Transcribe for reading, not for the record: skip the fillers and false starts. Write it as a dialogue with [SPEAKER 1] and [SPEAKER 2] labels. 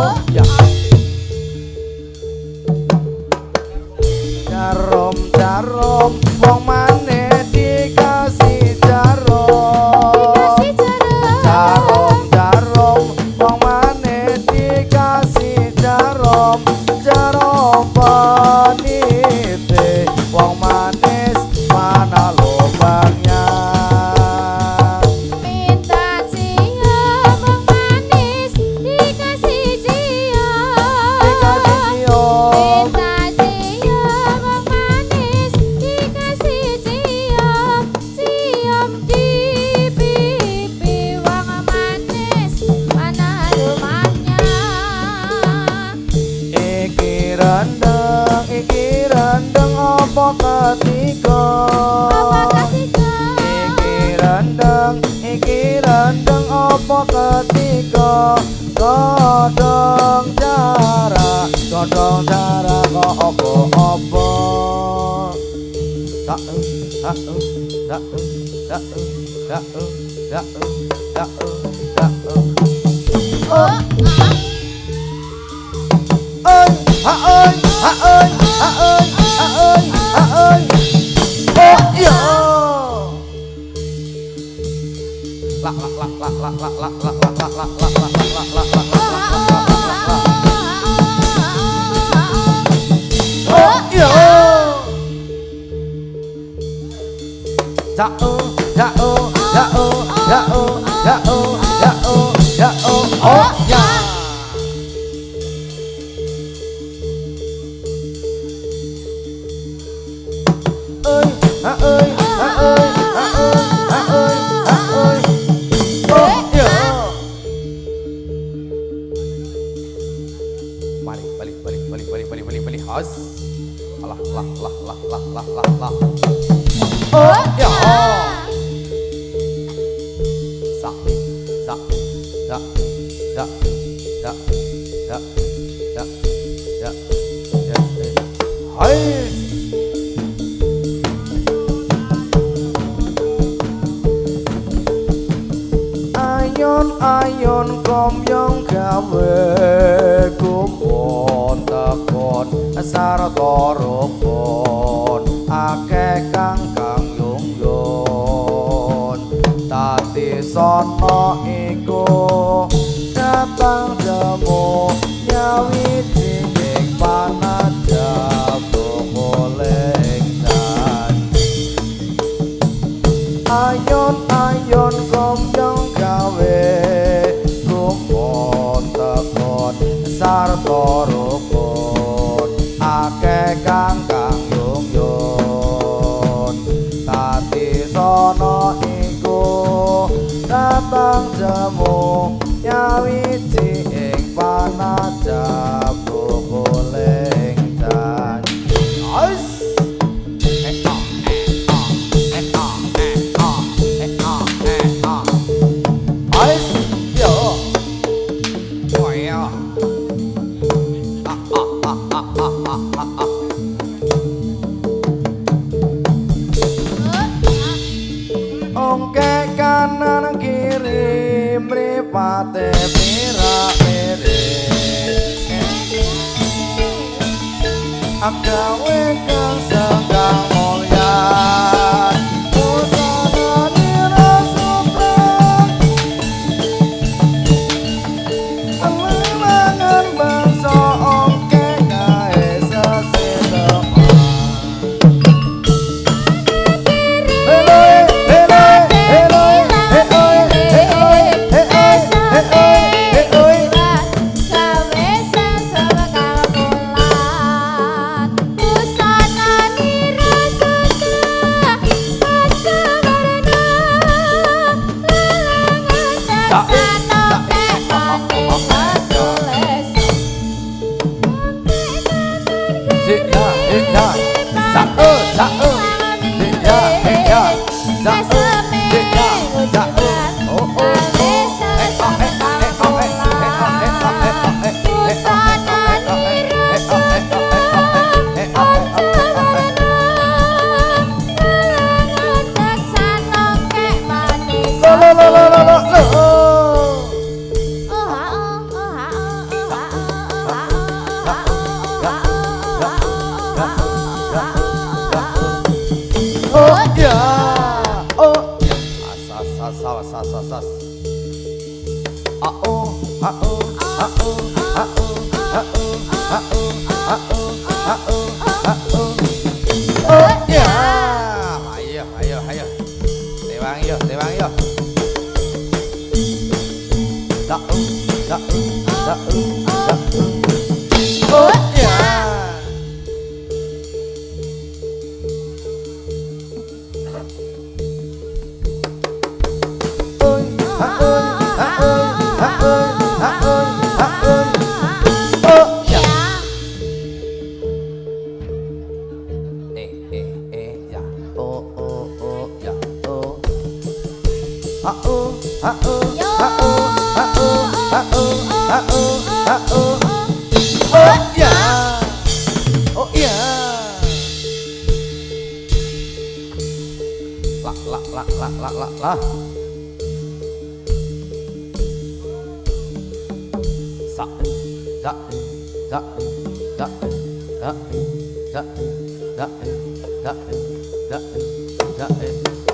[SPEAKER 1] oh ya. Jarum jarum wong maneh dikasih jarum. Jarum jarum wong maneh dikasih jarum. Jarum penite wong manis mana lubangnya.
[SPEAKER 2] Minta cium wong manis dikasih cium. Minta cium wong manis dikasih cium. Cium di pipi wong manis mana rumahnya.
[SPEAKER 1] Iki rendeng apa ketiga? Iki rendeng apa ketiga? Godhong cara kok apa-apa. Balik. Has. Lah. Oh ya. Hai. Ayon komyong gawe kumpul tekon sarta rukun akeh kang yung tati sono iku datang jemu nyawiji ing panajab boleh dan ayon komyong gawe kumpul tekon sarta rukun akeh kang yung tati sono iku datang jemu nyawiji ing panajab boleh dan ongke kanan kiri mripate pira-piri agawe kang senggang mulya usana dirasuprang mangan bangsa ongke kae sesedepan.
[SPEAKER 2] Gawe sesor kang bulan busana
[SPEAKER 1] Oh ya, oh ya. Asas, asas, asas, asas. Oh, oh, oh, oh, oh, oh ya. Ayo, ayo, ayo. Tewang yo, tewang yo. Da, da, da, da. Oh ya. Lah. Sa da da da da da da da da da